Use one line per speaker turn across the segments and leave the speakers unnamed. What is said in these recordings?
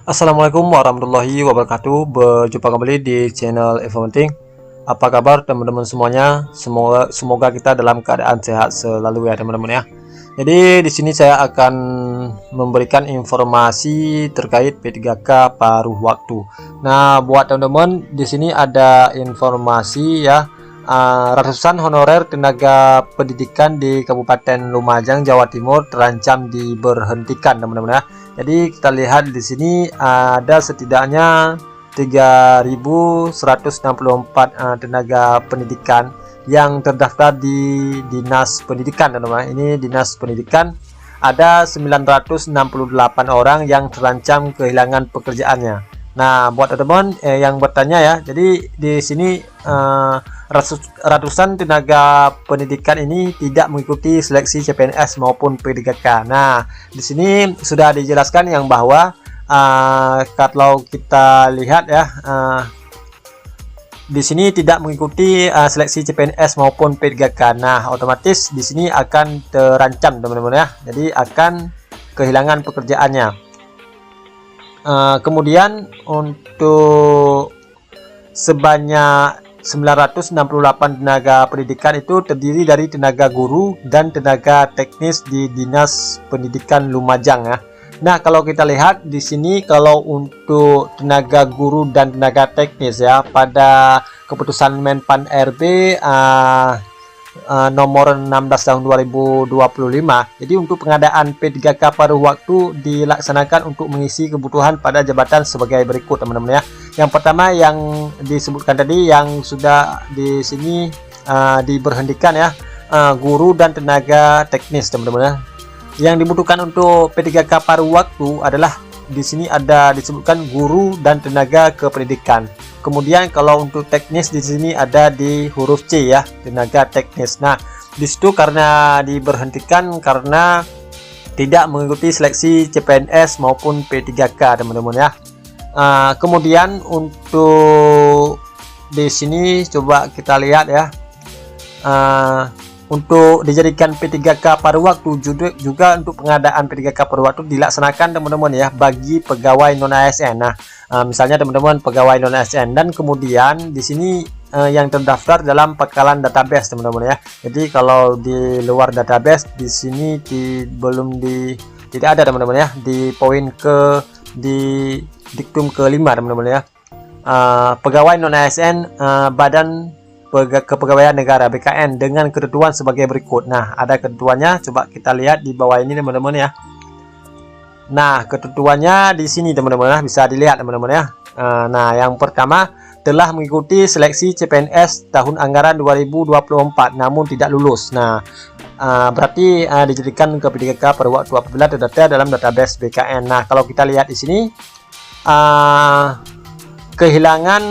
Assalamualaikum warahmatullahi wabarakatuh. Berjumpa kembali di channel Info Penting. Apa kabar teman-teman semuanya? Semoga kita dalam keadaan sehat selalu ya teman-teman ya. Jadi di sini saya akan memberikan informasi terkait P3K paruh waktu. Nah, buat teman-teman di sini ada informasi ya. Ratusan honorer tenaga pendidikan di Kabupaten Lumajang, Jawa Timur terancam diberhentikan, teman-teman ya. Jadi kita lihat di sini ada setidaknya 3.164 tenaga pendidikan yang terdaftar di Dinas Pendidikan, teman-teman. Ini Dinas Pendidikan, ada 968 orang yang terancam kehilangan pekerjaannya. Nah, buat teman-teman yang bertanya ya, jadi di sini ratusan tenaga pendidikan ini tidak mengikuti seleksi CPNS maupun P3K. Nah, di sini sudah dijelaskan yang bahwa kalau kita lihat ya, di sini tidak mengikuti seleksi CPNS maupun P3K. Nah, otomatis di sini akan terancam, teman-teman ya. Jadi akan kehilangan pekerjaannya. Kemudian untuk sebanyak 968 tenaga pendidikan itu terdiri dari tenaga guru dan tenaga teknis di Dinas Pendidikan Lumajang ya. Nah, kalau kita lihat di sini, kalau untuk tenaga guru dan tenaga teknis ya, pada keputusan Menpan RB nomor 16 tahun 2025. Jadi untuk pengadaan P3K paruh waktu dilaksanakan untuk mengisi kebutuhan pada jabatan sebagai berikut, teman-teman ya. Yang pertama yang disebutkan tadi, yang sudah di sini diberhentikan ya, guru dan tenaga teknis, teman-teman ya. Yang dibutuhkan untuk P3K paruh waktu adalah di sini ada disebutkan guru dan tenaga kependidikan. Kemudian kalau untuk teknis di sini ada di huruf C ya, tenaga teknis. Nah, di situ karena diberhentikan karena tidak mengikuti seleksi CPNS maupun P3K, teman-teman ya. Kemudian untuk di sini coba kita lihat ya. Untuk dijadikan P3K paruh waktu juga untuk pengadaan P3K paruh waktu dilaksanakan, teman-teman ya, bagi pegawai non ASN. Nah, misalnya teman-teman pegawai non ASN dan kemudian di sini yang terdaftar dalam pangkalan database, teman-teman ya. Jadi kalau di luar database di sini tidak ada, teman-teman ya, di poin di diktum kelima, teman-teman ya. Pegawai non ASN Badan Kepegawaian Negara BKN dengan ketentuan sebagai berikut. Nah, ada ketentuannya, coba kita lihat di bawah ini, teman-teman ya. Nah, ketentuannya di sini, teman-teman ya, bisa dilihat, teman-teman ya. Nah, yang pertama, telah mengikuti seleksi CPNS tahun anggaran 2024 namun tidak lulus. Nah, berarti dijadikan ke P3K paruh waktu apabila terdaftar dalam database BKN. Nah, kalau kita lihat di sini kehilangan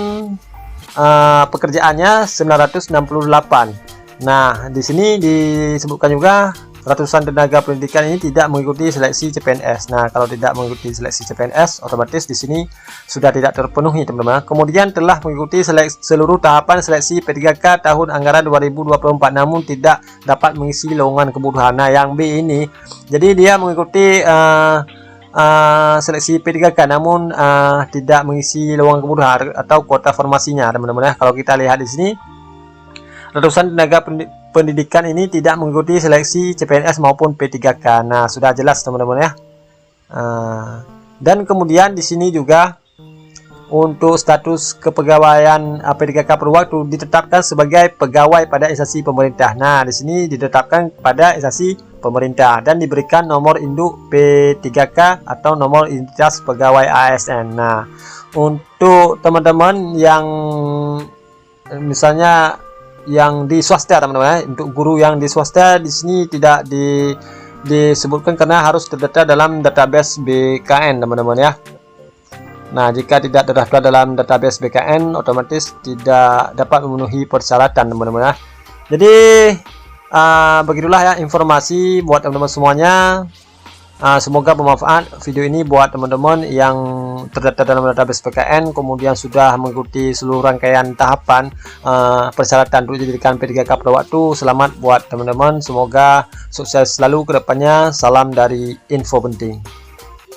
pekerjaannya 968. Nah, di sini disebutkan juga ratusan tenaga pendidikan ini tidak mengikuti seleksi CPNS. Nah, kalau tidak mengikuti seleksi CPNS, otomatis di sini sudah tidak terpenuhi, teman-teman. Kemudian telah mengikuti seluruh tahapan seleksi P3K tahun anggaran 2024 namun tidak dapat mengisi lowongan kebutuhan. Nah, yang B ini, jadi dia mengikuti seleksi P3K namun tidak mengisi lowongan kebutuhan atau kuota formasinya, teman-teman ya. Kalau kita lihat di sini, ratusan tenaga pendidikan ini tidak mengikuti seleksi CPNS maupun P3K. Nah, sudah jelas, teman-teman ya. Dan kemudian di sini juga untuk status kepegawaian P3K paruh waktu ditetapkan sebagai pegawai pada instansi pemerintah. Nah, di sini ditetapkan pada instansi pemerintah dan diberikan nomor induk P3K atau nomor identitas pegawai ASN. Nah, untuk teman-teman yang misalnya yang di swasta, teman-teman, untuk guru yang di swasta di sini tidak disebutkan karena harus terdaftar dalam database BKN, teman-teman ya. Nah, jika tidak terdaftar dalam database BKN, otomatis tidak dapat memenuhi persyaratan, teman-teman ya. Jadi begitulah ya informasi buat teman-teman semuanya. Semoga bermanfaat video ini buat teman-teman yang terdaftar dalam database BKN, kemudian sudah mengikuti seluruh rangkaian tahapan persyaratan untuk dijadikan P3K paruh waktu. Selamat buat teman-teman, semoga sukses selalu ke depannya. Salam dari Info Penting.